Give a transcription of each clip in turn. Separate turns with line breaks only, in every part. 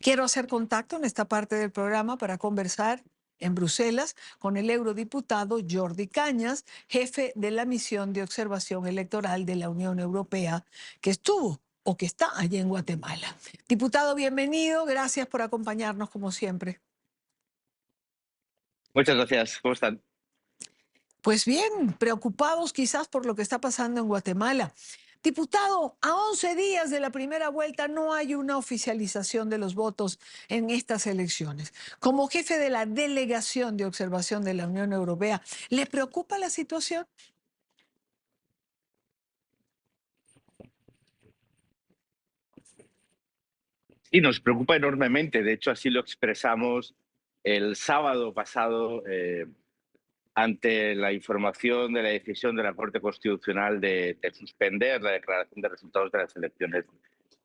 Quiero hacer contacto en esta parte del programa para conversar en Bruselas con el eurodiputado Jordi Cañas, jefe de la misión de observación electoral de la Unión Europea, que estuvo o que está allí en Guatemala. Diputado, bienvenido. Gracias por acompañarnos como siempre.
Muchas gracias. ¿Cómo están?
Pues bien, preocupados quizás por lo que está pasando en Guatemala. Diputado, a 11 días de la primera vuelta no hay una oficialización de los votos en estas elecciones. Como jefe de la delegación de observación de la Unión Europea, ¿le preocupa la situación?
Sí, nos preocupa enormemente. De hecho, así lo expresamos el sábado pasado ante la información de la decisión de la Corte Constitucional de suspender la declaración de resultados de las elecciones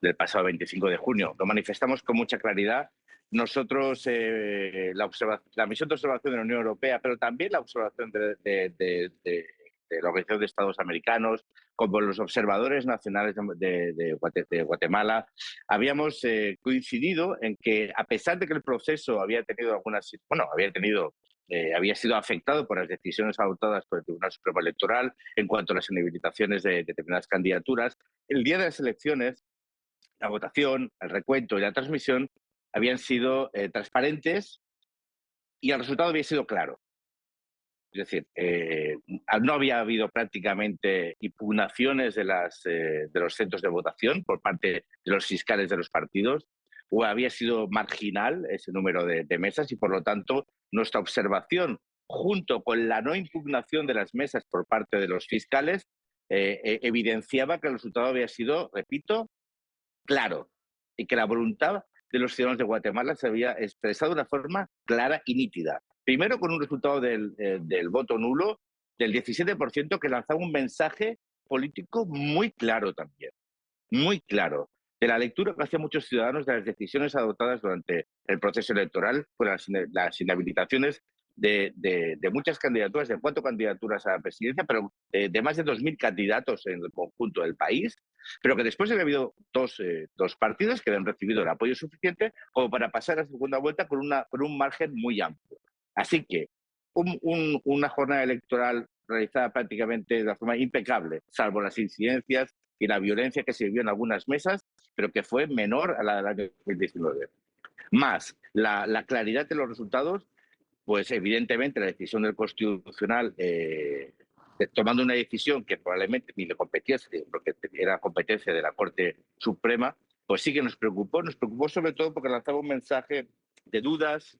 del pasado 25 de junio. Lo manifestamos con mucha claridad. Nosotros, la misión de observación de la Unión Europea, pero también la observación de la Organización de Estados Americanos, como los observadores nacionales de Guatemala, habíamos coincidido en que, a pesar de que el proceso había tenido había sido afectado por las decisiones adoptadas por el Tribunal Supremo Electoral en cuanto a las inhabilitaciones de determinadas candidaturas, el día de las elecciones, la votación, el recuento y la transmisión habían sido transparentes y el resultado había sido claro. Es decir, no había habido prácticamente impugnaciones de los centros de votación por parte de los fiscales de los partidos, o había sido marginal ese número de mesas y, por lo tanto, nuestra observación, junto con la no impugnación de las mesas por parte de los fiscales, evidenciaba que el resultado había sido, repito, claro, y que la voluntad de los ciudadanos de Guatemala se había expresado de una forma clara y nítida. Primero, con un resultado del voto nulo del 17%, que lanzaba un mensaje político muy claro también, muy claro, de la lectura que hacían muchos ciudadanos de las decisiones adoptadas durante el proceso electoral, por las inhabilitaciones de muchas candidaturas, de 4 candidaturas a la presidencia, pero de más de 2.000 candidatos en el conjunto del país, pero que después había habido dos partidos que habían recibido el apoyo suficiente como para pasar a la segunda vuelta con un margen muy amplio. Así que una jornada electoral realizada prácticamente de una forma impecable, salvo las incidencias y la violencia que se vivió en algunas mesas, pero que fue menor a la del año 2019. Más la claridad de los resultados, pues evidentemente la decisión del Constitucional, tomando una decisión que probablemente ni le competiese, porque era competencia de la Corte Suprema, pues sí que nos preocupó sobre todo porque lanzaba un mensaje de dudas,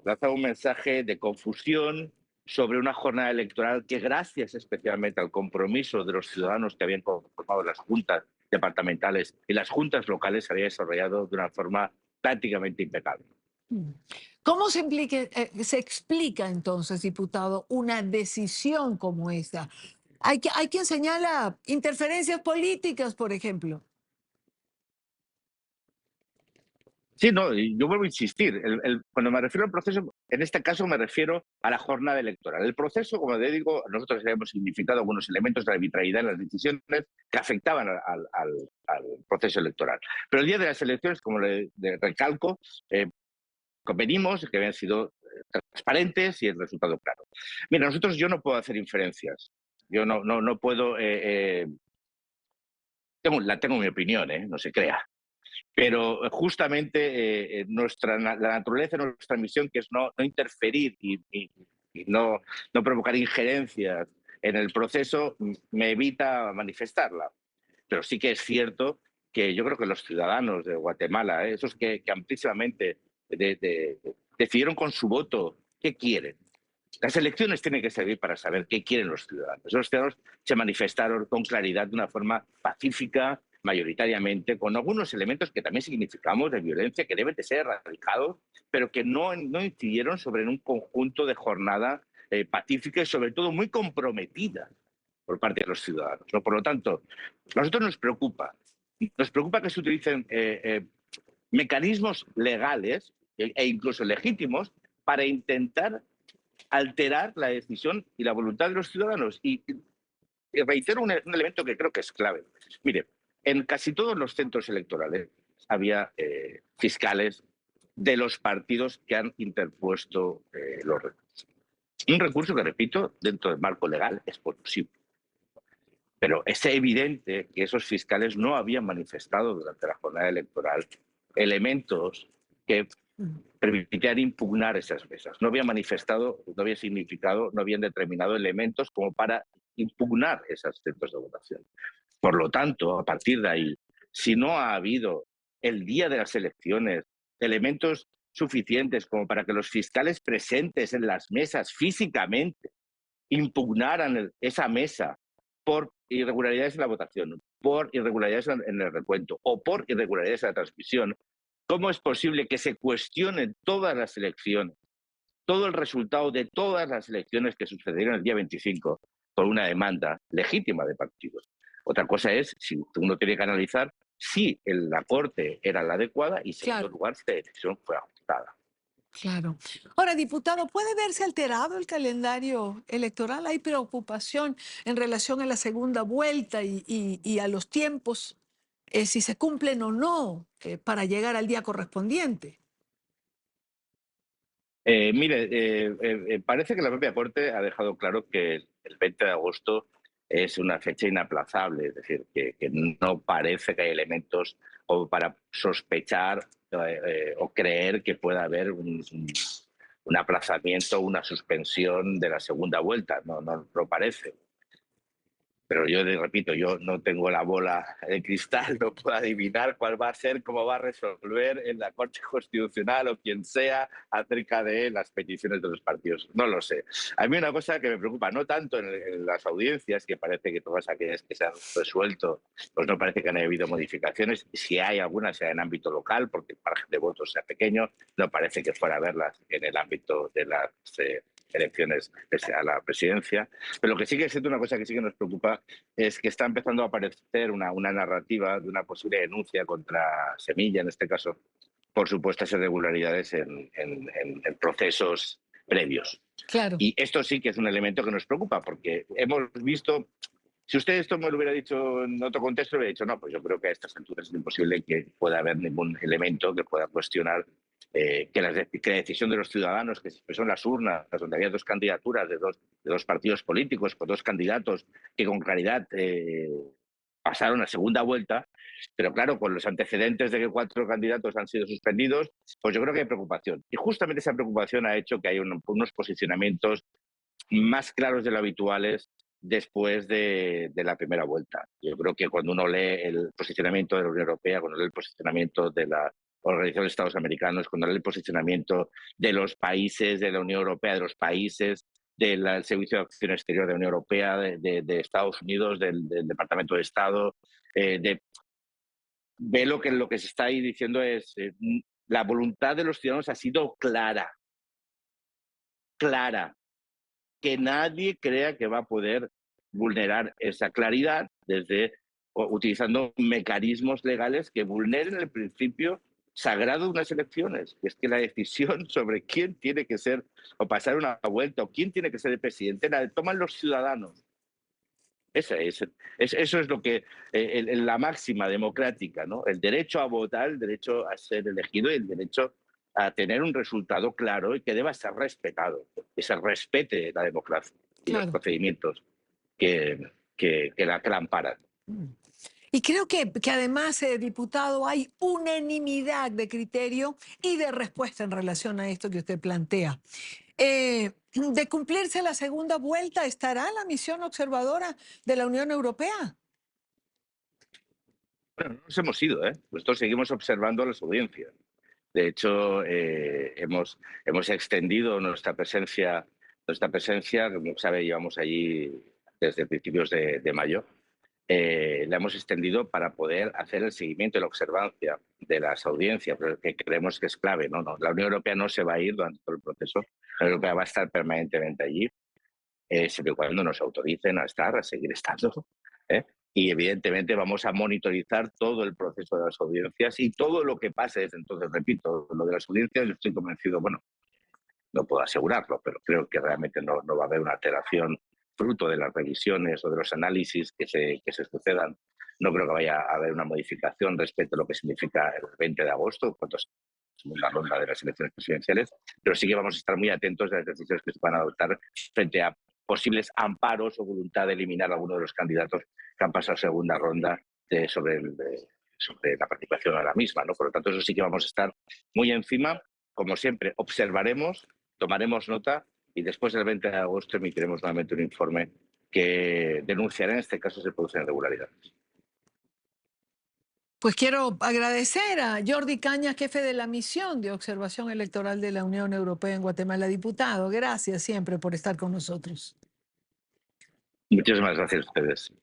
lanzaba un mensaje de confusión sobre una jornada electoral que, gracias especialmente al compromiso de los ciudadanos que habían conformado las juntas departamentales y las juntas locales, se había desarrollado de una forma prácticamente impecable.
¿Cómo se explica entonces, diputado, una decisión como esta? Hay quien señala interferencias políticas, por ejemplo.
Sí, no, y yo vuelvo a insistir. Cuando me refiero al proceso, en este caso me refiero a la jornada electoral. El proceso, como te digo, nosotros hemos significado algunos elementos de arbitrariedad en las decisiones que afectaban al proceso electoral. Pero el día de las elecciones, como le recalco, convenimos que habían sido transparentes y el resultado claro. Mira, yo no puedo hacer inferencias. Yo no puedo. Tengo mi opinión, no se crea. Pero justamente la naturaleza de nuestra misión, que es no interferir y no provocar injerencias en el proceso, me evita manifestarla. Pero sí que es cierto que yo creo que los ciudadanos de Guatemala, esos que amplísimamente decidieron con su voto qué quieren. Las elecciones tienen que servir para saber qué quieren los ciudadanos. Los ciudadanos se manifestaron con claridad de una forma pacífica, mayoritariamente, con algunos elementos que también significamos de violencia que deben de ser erradicados, pero que no incidieron sobre un conjunto de jornada pacífica y sobre todo muy comprometida por parte de los ciudadanos, ¿no? Por lo tanto, a nosotros nos preocupa que se utilicen mecanismos legales e incluso legítimos para intentar alterar la decisión y la voluntad de los ciudadanos. Y reitero un elemento que creo que es clave. Mire, en casi todos los centros electorales había fiscales de los partidos que han interpuesto los recursos. Un recurso que, repito, dentro del marco legal es posible. Pero es evidente que esos fiscales no habían manifestado durante la jornada electoral elementos que permitieran impugnar esas mesas. No habían manifestado, no habían significado, no habían determinado elementos como para impugnar esos centros de votación. Por lo tanto, a partir de ahí, si no ha habido el día de las elecciones elementos suficientes como para que los fiscales presentes en las mesas físicamente impugnaran esa mesa por irregularidades en la votación, por irregularidades en el recuento o por irregularidades en la transmisión, ¿cómo es posible que se cuestionen todas las elecciones, todo el resultado de todas las elecciones que sucedieron el día 25 por una demanda legítima de partidos? Otra cosa es si uno tiene que analizar si la Corte era la adecuada y, en segundo
Claro,
lugar, si la decisión fue ajustada.
claro. Ahora, diputado, ¿puede verse alterado el calendario electoral? ¿Hay preocupación en relación a la segunda vuelta y a los tiempos, si se cumplen o no, para llegar al día correspondiente?
Mire, parece que la propia Corte ha dejado claro que el 20 de agosto es una fecha inaplazable, es decir, que no parece que hay elementos como para sospechar o creer que pueda haber un aplazamiento, una suspensión de la segunda vuelta. No, no lo parece. Pero yo repito, yo no tengo la bola de cristal, no puedo adivinar cuál va a ser, cómo va a resolver en la Corte Constitucional o quien sea acerca de las peticiones de los partidos. No lo sé. A mí una cosa que me preocupa, no tanto en las audiencias, que parece que todas aquellas que se han resuelto, pues no parece que han habido modificaciones. Si hay algunas, sea en ámbito local, porque el margen de votos sea pequeño, no parece que fuera a verlas en el ámbito de las elecciones a la presidencia. Pero lo que sigue siendo una cosa que sí que nos preocupa es que está empezando a aparecer una narrativa de una posible denuncia contra Semilla, en este caso, por supuestas irregularidades en procesos previos.
Claro.
Y esto sí que es un elemento que nos preocupa, porque hemos visto, si usted esto me lo hubiera dicho en otro contexto, hubiera dicho, no, pues yo creo que a estas alturas es imposible que pueda haber ningún elemento que pueda cuestionar que la decisión de los ciudadanos, que se expresó en las urnas, donde había dos candidaturas de dos partidos políticos, con dos candidatos que con claridad pasaron a segunda vuelta, pero claro, con los antecedentes de que 4 candidatos han sido suspendidos, pues yo creo que hay preocupación. Y justamente esa preocupación ha hecho que haya unos posicionamientos más claros de lo habituales después de la primera vuelta. Yo creo que cuando uno lee el posicionamiento de la Unión Europea, cuando lee el posicionamiento de la Organización de Estados Americanos, cuando lee el posicionamiento de los países de la Unión Europea, de los países del Servicio de Acción Exterior de la Unión Europea, de Estados Unidos, del Departamento de Estado, ve lo que se está ahí diciendo es la voluntad de los ciudadanos ha sido clara, clara, que nadie crea que va a poder vulnerar esa claridad utilizando mecanismos legales que vulneren el principio sagrado de unas elecciones, que es que la decisión sobre quién tiene que ser o pasar una vuelta o quién tiene que ser el presidente la toman los ciudadanos. Eso es lo que la máxima democrática, ¿no? El derecho a votar, el derecho a ser elegido y el derecho a tener un resultado claro y que deba ser respetado, que se respete la democracia y los
Claro.
procedimientos que la amparan.
Mm. Y creo que además, diputado, hay unanimidad de criterio y de respuesta en relación a esto que usted plantea. De cumplirse la segunda vuelta, ¿estará la misión observadora de la Unión Europea?
Bueno, no nos hemos ido, ¿eh? Nosotros seguimos observando las audiencias. De hecho, hemos extendido nuestra presencia, como sabe, llevamos allí desde principios de mayo. La hemos extendido para poder hacer el seguimiento y la observancia de las audiencias, pero que creemos que es clave. No, la Unión Europea no se va a ir durante todo el proceso. La Unión Europea va a estar permanentemente allí, siempre y cuando nos autoricen a estar, a seguir estando. ¿eh? Y evidentemente vamos a monitorizar todo el proceso de las audiencias y todo lo que pase desde entonces. Repito, lo de las audiencias yo estoy convencido, bueno, no puedo asegurarlo, pero creo que realmente no va a haber una alteración fruto de las revisiones o de los análisis que se sucedan No creo que vaya a haber una modificación respecto a lo que significa el 20 de agosto, cuando es segunda ronda de las elecciones presidenciales, pero sí que vamos a estar muy atentos a las decisiones que se van a adoptar frente a posibles amparos o voluntad de eliminar a alguno de los candidatos que han pasado segunda ronda sobre la participación a la misma, ¿no? Por lo tanto, eso sí que vamos a estar muy encima. Como siempre, observaremos, tomaremos nota y después del 20 de agosto emitiremos nuevamente un informe que denunciará en este caso si se producen irregularidades.
Pues quiero agradecer a Jordi Cañas, jefe de la misión de observación electoral de la Unión Europea en Guatemala, diputado. Gracias siempre por estar con nosotros.
Muchísimas gracias a ustedes.